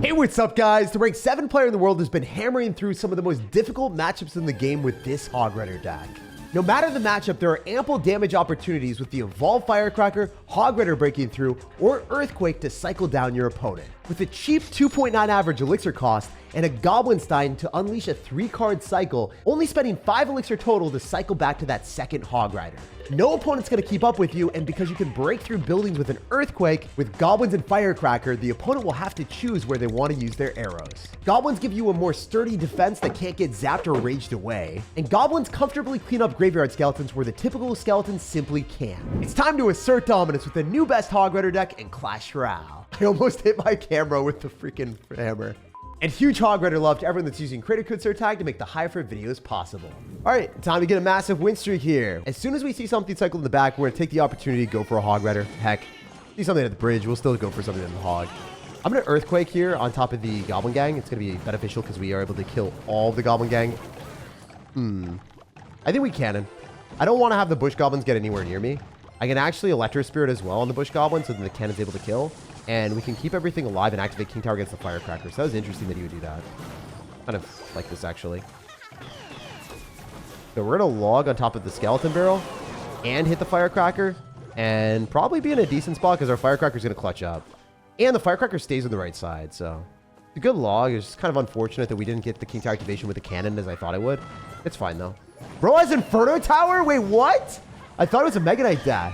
Hey, what's up, guys? The ranked 7 player in the world has been hammering through some of the most difficult matchups in the game with this Hog Rider deck. No matter the matchup, there are ample damage opportunities with the Evolved Firecracker, Hog Rider breaking through, or Earthquake to cycle down your opponent. With a cheap 2.9 average elixir cost and a Goblinstein to unleash a 3-card cycle, only spending 5 elixir total to cycle back to that second Hog Rider. No opponent's going to keep up with you, and because you can break through buildings with an Earthquake, with Goblins and Firecracker, the opponent will have to choose where they want to use their arrows. Goblins give you a more sturdy defense that can't get zapped or raged away, and Goblins comfortably clean up graveyard skeletons where the typical skeletons simply can't. It's time to assert dominance with the new best Hog Rider deck in Clash Royale. I almost hit my camera with the freaking hammer. And huge Hog Rider love to everyone that's using creator code SirTag to make the high for videos possible. All right, time to get a massive win streak here. As soon as we see something cycle in the back, we're gonna take the opportunity to go for a Hog Rider. Heck, see something at the bridge, we'll still go for something in the Hog. I'm gonna Earthquake here on top of the Goblin Gang. It's gonna be beneficial because we are able to kill all of the Goblin Gang. I think we cannon. I don't want to have the Bush Goblins get anywhere near me. I can actually Electro Spirit as well on the Bush Goblin so that the cannon's able to kill. And we can keep everything alive and activate King Tower against the Firecracker. So that was interesting that he would do that. Kind of like this, actually. So we're going to log on top of the Skeleton Barrel and hit the Firecracker. And probably be in a decent spot because our Firecracker is going to clutch up. And the Firecracker stays on the right side, so... It's a good log. It's just kind of unfortunate that we didn't get the King Tower activation with the cannon as I thought I would. It's fine, though. Bro has Inferno Tower? Wait, what? I thought it was a Mega Knight deck.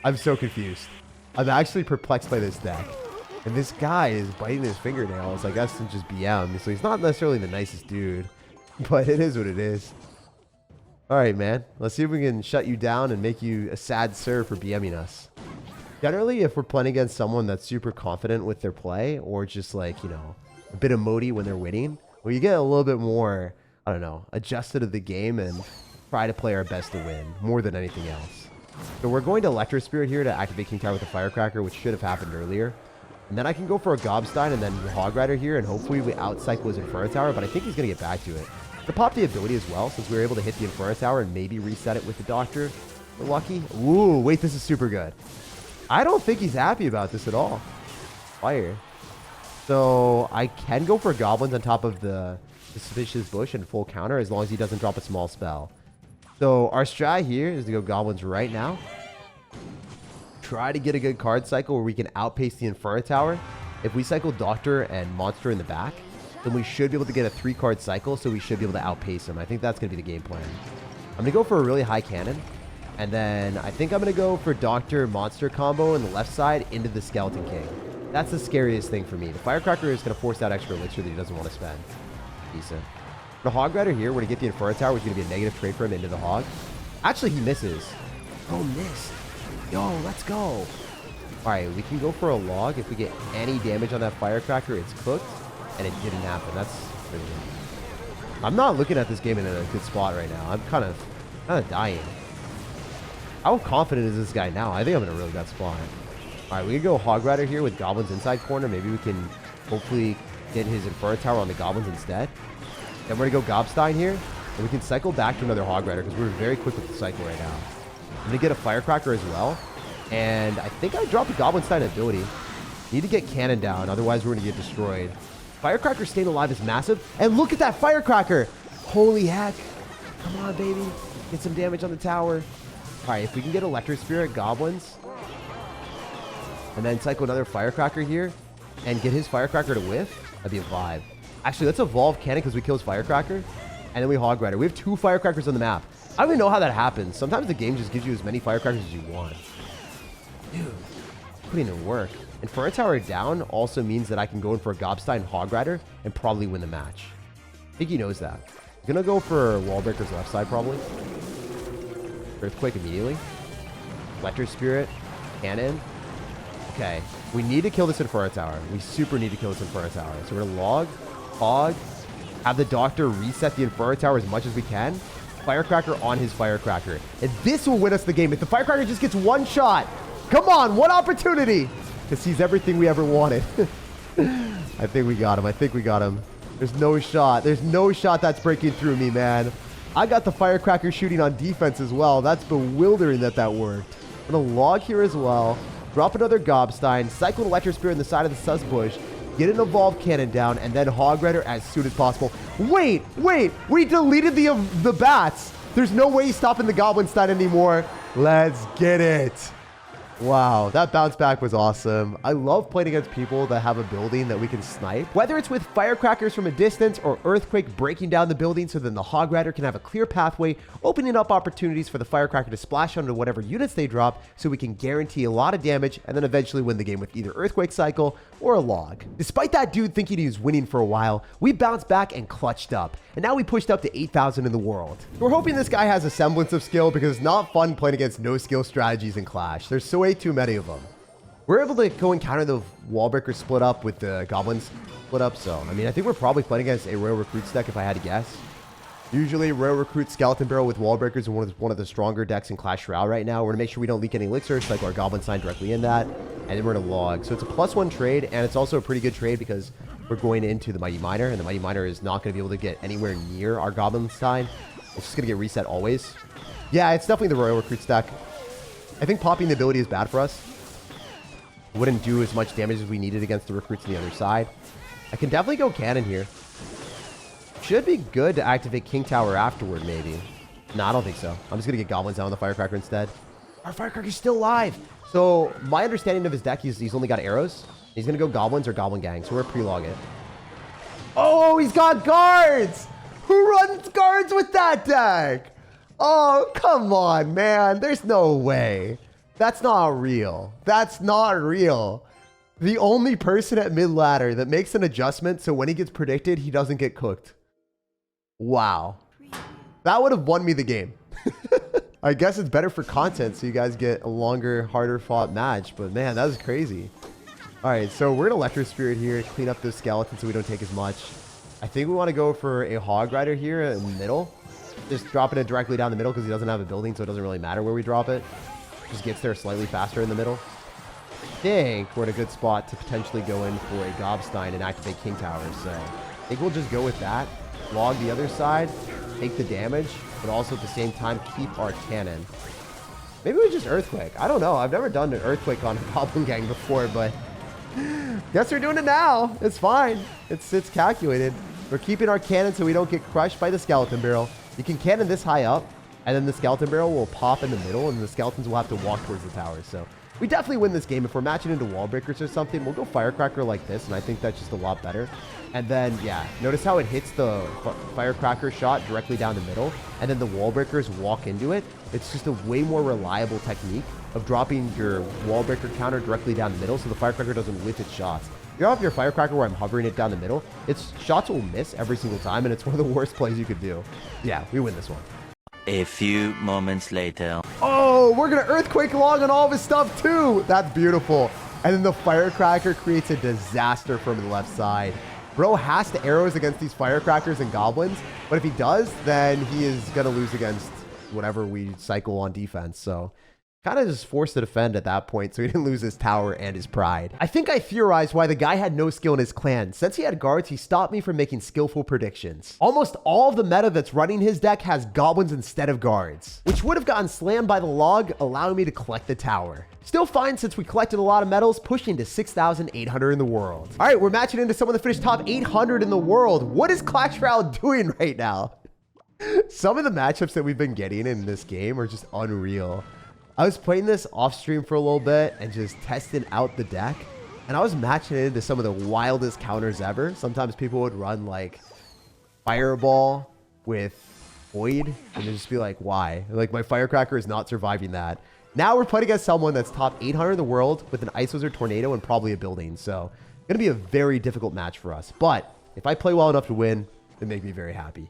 I'm so confused. I'm actually perplexed by this deck. And this guy is biting his fingernails, I guess, and just BM. So he's not necessarily the nicest dude. But it is what it is. Alright, man. Let's see if we can shut you down and make you a sad sir for BMing us. Generally, if we're playing against someone that's super confident with their play, or just like, you know, a bit emoty when they're winning, well, you get a little bit more, I don't know, adjusted to the game and try to play our best to win, more than anything else. So we're going to Electro Spirit here to activate King Tower with the Firecracker, which should have happened earlier. And then I can go for a Gobstein and then Hog Rider here, and hopefully we outcycle his Inferno Tower, but I think he's going to get back to it. To pop the ability as well, since we were able to hit the Inferno Tower and maybe reset it with the Doctor. We're lucky. Ooh, wait, this is super good. I don't think he's happy about this at all. Fire. So I can go for Goblins on top of the Suspicious Bush and full counter as long as he doesn't drop a small spell. So our strat here is to go Goblins right now. Try to get a good card cycle where we can outpace the Inferno Tower. If we cycle Doctor and Monster in the back, then we should be able to get a 3-card cycle, so we should be able to outpace him. I think that's going to be the game plan. I'm going to go for a really high cannon. And then I think I'm going to go for Doctor Monster combo on the left side into the Skeleton King. That's the scariest thing for me. The Firecracker is going to force out extra elixir that he doesn't want to spend. Decent. The Hog Rider here, we're going to get the Inferno Tower, which is going to be a negative trade for him into the Hog. Actually, he misses. Oh, missed. Yo, let's go. All right, we can go for a log. If we get any damage on that Firecracker, it's cooked. And it didn't happen. That's crazy. I'm not looking at this game in a good spot right now. I'm kind of dying. How confident is this guy now? I think I'm in a really bad spot. All right, we can go Hog Rider here with Goblins inside corner. Maybe we can hopefully get his Inferno Tower on the Goblins instead. Then we're going to go Gobstein here. And we can cycle back to another Hog Rider because we're very quick with the cycle right now. I'm going to get a Firecracker as well. And I think I dropped the Goblinstein ability. Need to get Cannon down, otherwise we're going to get destroyed. Firecracker staying alive is massive. And look at that Firecracker. Holy heck. Come on, baby. Get some damage on the tower. All right, if we can get Electro Spirit, Goblins, and then cycle another Firecracker here, and get his Firecracker to whiff, that'd be a vibe. Actually, let's evolve Cannon because we kill his Firecracker, and then we Hog Rider. We have 2 Firecrackers on the map. I don't even know how that happens. Sometimes the game just gives you as many Firecrackers as you want. Dude, putting in work. Inferno Tower down also means that I can go in for a Gobstein Hog Rider and probably win the match. I think he knows that. He's going to go for Wallbreaker's left side probably. Earthquake immediately. Electro Spirit. Cannon. Okay. We need to kill this Inferno Tower. We super need to kill this Inferno Tower. So we're going to log, Hog, have the Doctor reset the Inferno Tower as much as we can. Firecracker on his Firecracker. And this will win us the game. If the Firecracker just gets one shot. Come on, one opportunity to seize everything we ever wanted. I think we got him. I think we got him. There's no shot. There's no shot that's breaking through me, man. I got the Firecracker shooting on defense as well. That's bewildering that that worked. I'm going to log here as well. Drop another Gobstein. Cycle Electro Spirit in the side of the Sus Bush. get an evolved cannon down, and then Hog Rider as soon as possible. Wait, we deleted the bats. There's no way he's stopping the Goblin Stein anymore. Let's get it. Wow, that bounce back was awesome. I love playing against people that have a building that we can snipe. Whether it's with firecrackers from a distance or Earthquake breaking down the building so then the Hog Rider can have a clear pathway, opening up opportunities for the firecracker to splash onto whatever units they drop so we can guarantee a lot of damage and then eventually win the game with either Earthquake Cycle or a log. Despite that dude thinking he was winning for a while, we bounced back and clutched up. And now we pushed up to 8,000 in the world. We're hoping this guy has a semblance of skill because it's not fun playing against no skill strategies in Clash. There's way too many of them. We're able to go and counter the wall breaker split up with the goblins split up. So, I mean, I think we're probably playing against a Royal Recruits deck if I had to guess. Usually, Royal Recruit Skeleton Barrel with wall breakers is one of the stronger decks in Clash Royale right now. We're going to make sure we don't leak any elixirs, cycle our Goblin Sign directly in that, and then we're going to log. So it's a +1 trade, and it's also a pretty good trade because we're going into the Mighty Miner, and the Mighty Miner is not going to be able to get anywhere near our Goblin Sign. It's just going to get reset always. Yeah, it's definitely the Royal Recruits deck. I think popping the ability is bad for us. It wouldn't do as much damage as we needed against the recruits on the other side. I can definitely go cannon here. Should be good to activate King Tower afterward, maybe. No, I don't think so. I'm just going to get goblins down on the firecracker instead. Our firecracker's still alive. So my understanding of his deck, he's only got arrows. He's going to go goblins or goblin gang. So we're pre-log it. Oh, he's got guards. Who runs guards with that deck? Oh, come on, man. There's no way. That's not real. That's not real. The only person at mid-ladder that makes an adjustment so when he gets predicted, he doesn't get cooked. Wow. That would have won me the game. I guess it's better for content so you guys get a longer, harder fought match. But man, that was crazy. All right, so we're going to Electro Spirit here, clean up the skeleton so we don't take as much. I think we want to go for a Hog Rider here in the middle. Just dropping it directly down the middle because he doesn't have a building, so it doesn't really matter where we drop it. Just gets there slightly faster in the middle. I think we're in a good spot to potentially go in for a Gobstein and activate King Tower. So I think we'll just go with that. Log the other side, take the damage, but also at the same time keep our cannon. Maybe we just Earthquake. I don't know. I've never done an Earthquake on a Goblin Gang before, but guess we're doing it now. It's fine. It's calculated. We're keeping our cannon so we don't get crushed by the Skeleton Barrel. You can cannon this high up, and then the Skeleton Barrel will pop in the middle, and the skeletons will have to walk towards the tower. So we definitely win this game. If we're matching into wall breakers or something, we'll go Firecracker like this, and I think that's just a lot better. And then, yeah, notice how it hits the Firecracker shot directly down the middle, and then the wall breakers walk into it. It's just a way more reliable technique of dropping your wall breaker counter directly down the middle so the Firecracker doesn't whiff its shots. You have your Firecracker where I'm hovering it down the middle, its shots will miss every single time, and it's one of the worst plays you could do. Yeah, we win this one. A few moments later. Oh, we're going to Earthquake log on all of his stuff too. That's beautiful. And then the Firecracker creates a disaster from the left side. Bro has to arrows against these Firecrackers and Goblins, but if he does, then he is going to lose against whatever we cycle on defense. So kind of just forced to defend at that point so he didn't lose his tower and his pride. I think I theorized why the guy had no skill in his clan. Since he had guards, he stopped me from making skillful predictions. Almost all of the meta that's running his deck has goblins instead of guards, which would have gotten slammed by the log, allowing me to collect the tower. Still fine since we collected a lot of medals, pushing to 6,800 in the world. All right, we're matching into someone that finished top 800 in the world. What is Clash Royale doing right now? Some of the matchups that we've been getting in this game are just unreal. I was playing this off stream for a little bit and just testing out the deck. And I was matching it into some of the wildest counters ever. Sometimes people would run like Fireball with Void and they'd just be like, why? Like my Firecracker is not surviving that. Now we're playing against someone that's top 800 in the world with an Ice Wizard Tornado and probably a building. So it's going to be a very difficult match for us. But if I play well enough to win, it make me very happy.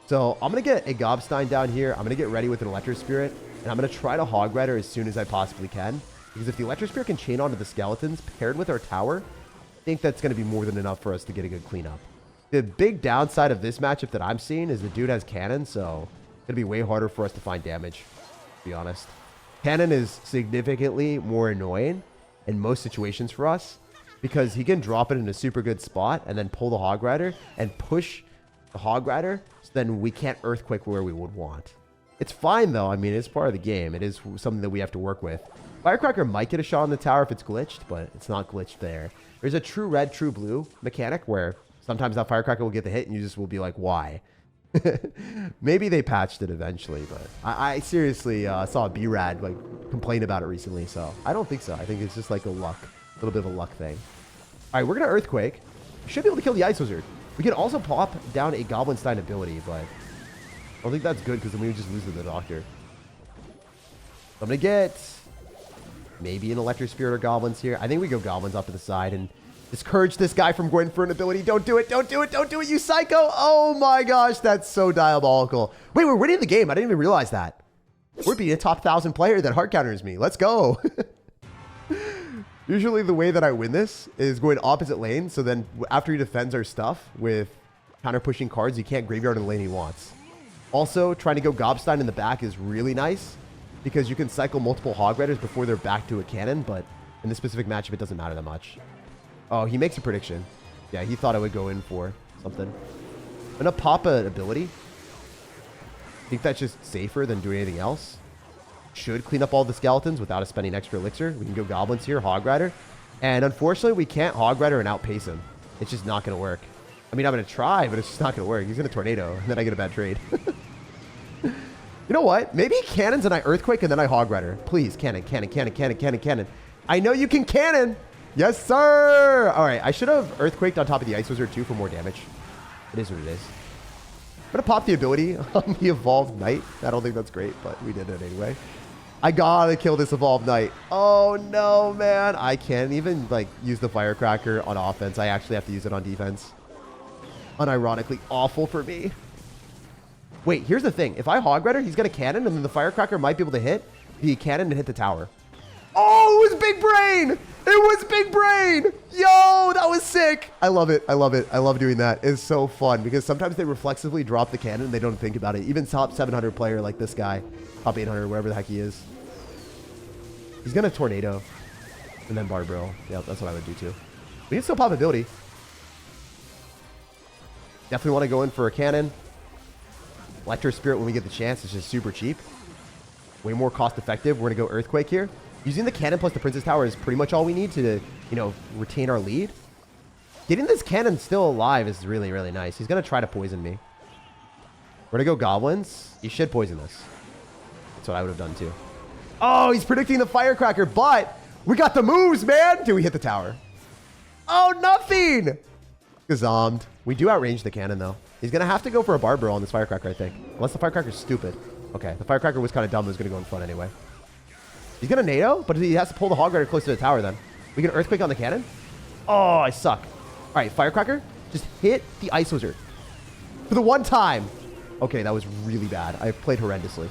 So I'm going to get a Gobstein down here. I'm going to get ready with an Electro Spirit. And I'm going to try to Hog Rider as soon as I possibly can. Because if the Electro Spirit can chain onto the skeletons paired with our tower, I think that's going to be more than enough for us to get a good cleanup. The big downside of this matchup that I'm seeing is the dude has cannon, so it's going to be way harder for us to find damage, to be honest. Cannon is significantly more annoying in most situations for us because he can drop it in a super good spot and then pull the Hog Rider and push the Hog Rider, so then we can't Earthquake where we would want. It's fine, though. I mean, it's part of the game. It is something that we have to work with. Firecracker might get a shot on the tower if it's glitched, but it's not glitched there. There's a true red, true blue mechanic where sometimes that Firecracker will get the hit and you just will be like, why? Maybe they patched it eventually, but I seriously saw B-Rad like complain about it recently, so I don't think so. I think it's just like a little bit of a luck thing. All right, we're going to Earthquake. We should be able to kill the Ice Wizard. We can also pop down a Goblin Stein ability, but I don't think that's good because then we would just lose to the Doctor. So I'm going to get maybe an Electric Spirit or Goblins here. I think we go Goblins off to the side and discourage this guy from going for an ability. Don't do it. Don't do it. Don't do it, you psycho. Oh my gosh, that's so diabolical. Wait, we're winning the game. I didn't even realize that. We're being a top 1,000 player that hard counters me. Let's go. Usually the way that I win this is going opposite lane. So then after he defends our stuff with counter pushing cards, he can't graveyard in the lane he wants. Also, trying to go Gobstein in the back is really nice because you can cycle multiple Hog Riders before they're back to a cannon. But in this specific matchup, it doesn't matter that much. Oh, he makes a prediction. Yeah, he thought I would go in for something. I'm going to pop an ability. I think that's just safer than doing anything else. Should clean up all the skeletons without us spending extra elixir. We can go Goblins here, Hog Rider. And unfortunately, we can't Hog Rider and outpace him. It's just not going to work. I mean, I'm going to try, but it's just not going to work. He's going to Tornado, and then I get a bad trade. You know what? Maybe Cannons and I Earthquake, and then I Hog Rider. Please, Cannon, Cannon, Cannon, Cannon, Cannon, Cannon. I know you can Cannon! Yes, sir! All right, I should have Earthquaked on top of the Ice Wizard, too, for more damage. It is what it is. I'm going to pop the ability on the Evolved Knight. I don't think that's great, but we did it anyway. I gotta kill this Evolved Knight. Oh, no, man. I can't even, like, use the Firecracker on offense. I actually have to use it on defense. Unironically awful for me. Wait, here's the thing. If I Hog Rider, he's going to Cannon, and then the Firecracker might be able to hit the Cannon and hit the tower. Oh, it was Big Brain! It was Big Brain! Yo, that was sick! I love it. I love it. I love doing that. It's so fun because sometimes they reflexively drop the cannon and they don't think about it. Even top 700 player like this guy, top 800, wherever the heck he is. He's going to Tornado and then Barbarrel. Yeah, that's what I would do too. We can still pop ability. Definitely want to go in for a cannon. Electro Spirit when we get the chance. It's just super cheap. Way more cost effective. We're going to go Earthquake here. Using the cannon plus the Princess Tower is pretty much all we need to, you know, retain our lead. Getting this cannon still alive is really, really nice. He's going to try to poison me. We're going to go Goblins. He should poison us. That's what I would have done too. Oh, he's predicting the Firecracker, but we got the moves, man. Do we hit the tower? Oh, nothing. Gazommed. We do outrange the cannon, though. He's going to have to go for a Barbarrel on this Firecracker, I think. Unless the Firecracker's stupid. Okay, the Firecracker was kind of dumb. It was going to go in front anyway. He's going to NATO, but he has to pull the Hog Rider close to the tower then. We can Earthquake on the cannon. Oh, I suck. All right, Firecracker, just hit the Ice Wizard. For the one time. Okay, that was really bad. I played horrendously.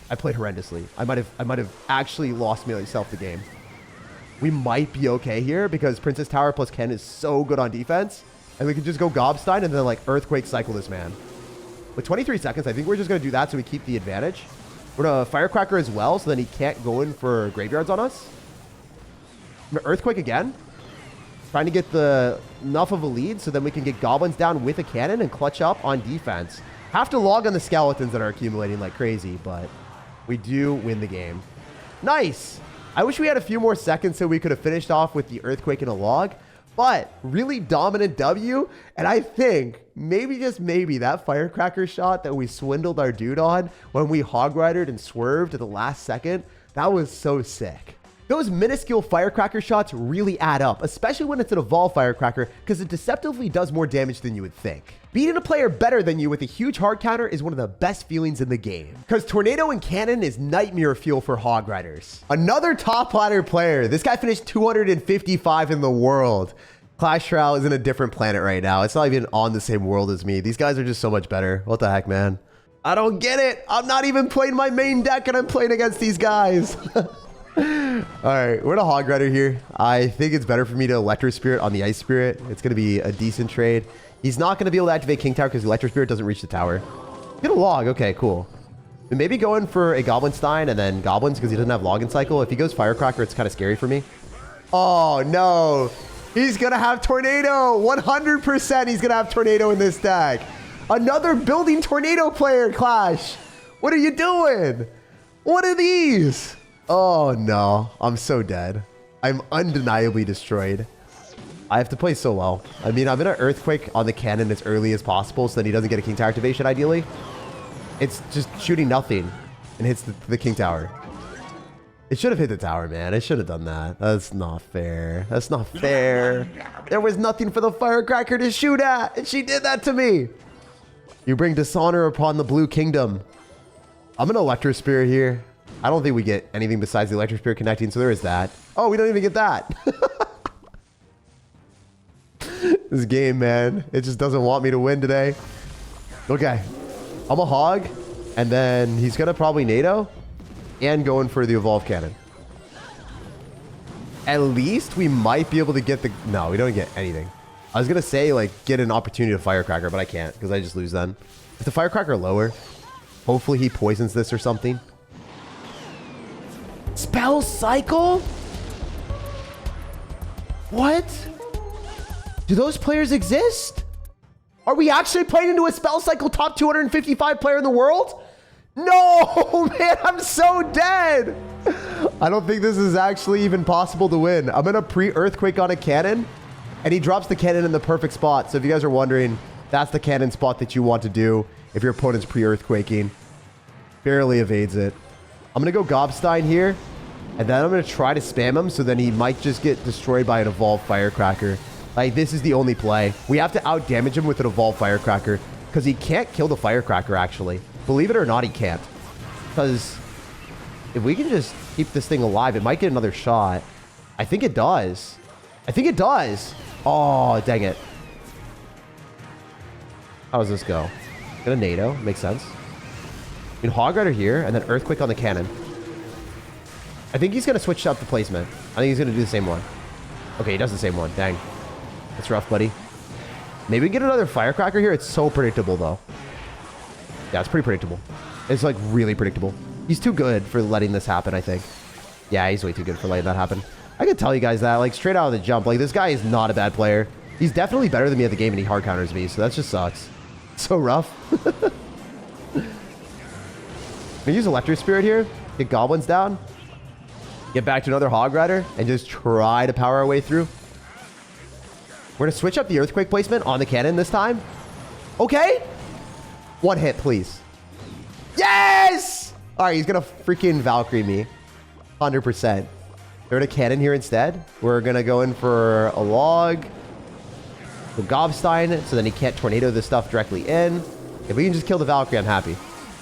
I might have actually lost myself the game. We might be okay here because Princess Tower plus Ken is so good on defense. And we can just go Gobstein and then like Earthquake cycle this man. With 23 seconds, I think we're just going to do that so we keep the advantage. We're going to Firecracker as well, so then he can't go in for graveyards on us. I'm going to Earthquake again. Trying to get enough of a lead so then we can get Goblins down with a cannon and clutch up on defense. Have to log on the skeletons that are accumulating like crazy, but we do win the game. Nice! I wish we had a few more seconds so we could have finished off with the Earthquake and a log. But really dominant W, and I think maybe just maybe that Firecracker shot that we swindled our dude on when we Hog Ridered and swerved at the last second, that was so sick. Those minuscule Firecracker shots really add up, especially when it's an Evolved Firecracker, because it deceptively does more damage than you would think. Beating a player better than you with a huge hard counter is one of the best feelings in the game, because Tornado and Cannon is nightmare fuel for Hog Riders. Another top ladder player. This guy finished 255 in the world. Clash Royale is in a different planet right now. It's not even on the same world as me. These guys are just so much better. What the heck, man? I don't get it. I'm not even playing my main deck and I'm playing against these guys. All right, we're in a Hog Rider here. I think it's better for me to Electro Spirit on the Ice Spirit. It's going to be a decent trade. He's not going to be able to activate King Tower because the Electro Spirit doesn't reach the tower. Get a log. Okay, cool. And maybe go in for a Goblin Stein and then Goblins because he doesn't have Login Cycle. If he goes Firecracker, it's kind of scary for me. Oh, no. He's going to have Tornado. 100% he's going to have Tornado in this deck. Another building Tornado player, Clash. What are you doing? What are these? Oh no, I'm so dead. I'm undeniably destroyed. I have to play so well. I mean, I'm going to Earthquake on the cannon as early as possible so that he doesn't get a King Tower activation, ideally. It's just shooting nothing and hits the King Tower. It should have hit the tower, man. It should have done that. That's not fair. That's not fair. There was nothing for the Firecracker to shoot at, and she did that to me. You bring dishonor upon the Blue Kingdom. I'm an Electro Spirit here. I don't think we get anything besides the Electro Spirit connecting, so there is that. Oh, we don't even get that. This game, man. It just doesn't want me to win today. Okay. I'm a Hog, and then he's going to probably NATO and going for the Evolve Cannon. At least we might be able to get the... No, we don't get anything. I was going to say, like, get an opportunity to Firecracker, but I can't because I just lose then. Is the Firecracker lower? Hopefully he poisons this or something. Spell Cycle? What? Do those players exist? Are we actually playing into a Spell Cycle top 255 player in the world? No, man, I'm so dead. I don't think this is actually even possible to win. I'm going to pre-Earthquake on a cannon, and he drops the cannon in the perfect spot. So if you guys are wondering, that's the cannon spot that you want to do if your opponent's pre-Earthquaking. Barely evades it. I'm going to go Gobstein here, and then I'm going to try to spam him, so then he might just get destroyed by an Evolved Firecracker. Like, this is the only play. We have to out-damage him with an Evolved Firecracker, because he can't kill the Firecracker, actually. Believe it or not, he can't. Because if we can just keep this thing alive, it might get another shot. I think it does. I think it does. Oh, dang it. How does this go? Gonna NATO. Makes sense. I mean, Hog Rider here, and then Earthquake on the cannon. I think he's gonna switch up the placement. I think he's gonna do the same one. Okay, he does the same one. Dang. That's rough, buddy. Maybe we get another Firecracker here. It's so predictable, though. Yeah, it's pretty predictable. It's, like, really predictable. He's too good for letting this happen, I think. Yeah, he's way too good for letting that happen. I can tell you guys that, like, straight out of the jump. Like, this guy is not a bad player. He's definitely better than me at the game, and he hard counters me, so that just sucks. So rough. We use Electro Spirit here. Get Goblins down. Get back to another Hog Rider, and just try to power our way through. We're going to switch up the Earthquake placement on the cannon this time. Okay. One hit, please. Yes! All right, he's going to freaking Valkyrie me. 100%. They're in a cannon here instead. We're going to go in for a log. The Gobstein, so then he can't tornado this stuff directly in. If we can just kill the Valkyrie, I'm happy.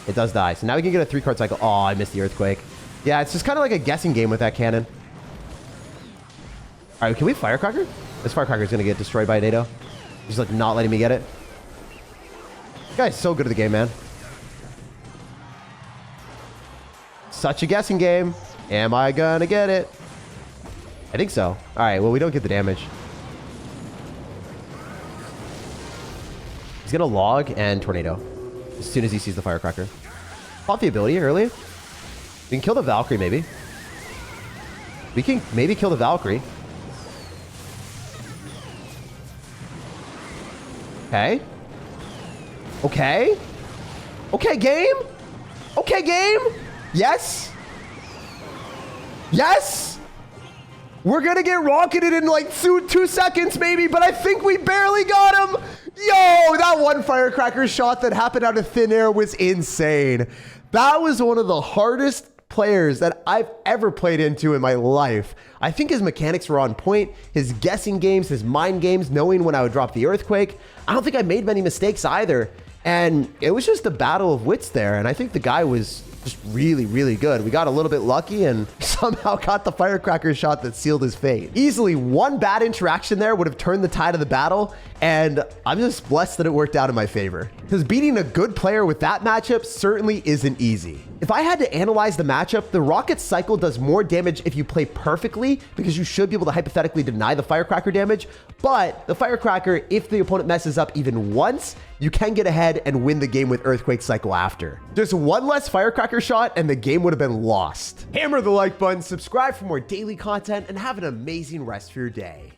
It does die. So now we can get a 3-card cycle. Oh, I missed the Earthquake. Yeah, it's just kind of like a guessing game with that cannon. All right, can we Firecracker? This Firecracker is going to get destroyed by a NATO. He's like not letting me get it. This guy is so good at the game, man. Such a guessing game. Am I going to get it? I think so. All right, well, we don't get the damage. He's going to log and tornado as soon as he sees the Firecracker. Pop the ability early. We can kill the Valkyrie, maybe. We can maybe kill the Valkyrie. Okay. Okay. Okay, game. Okay, game. Yes. Yes. We're going to get rocketed in like 2 seconds, maybe, but I think we barely got him. Yo, that one Firecracker shot that happened out of thin air was insane. That was one of the hardest players that I've ever played into in my life. I think his mechanics were on point, his guessing games, his mind games, knowing when I would drop the Earthquake. I don't think I made many mistakes either. And it was just a battle of wits there. And I think the guy was just really, really good. We got a little bit lucky and somehow got the Firecracker shot that sealed his fate. Easily one bad interaction there would have turned the tide of the battle. And I'm just blessed that it worked out in my favor. Because beating a good player with that matchup certainly isn't easy. If I had to analyze the matchup, the Rocket Cycle does more damage if you play perfectly, because you should be able to hypothetically deny the Firecracker damage. But the Firecracker, if the opponent messes up even once, you can get ahead and win the game with Earthquake Cycle after. Just one less Firecracker shot and the game would have been lost. Hammer the like button, subscribe for more daily content, and have an amazing rest of your day.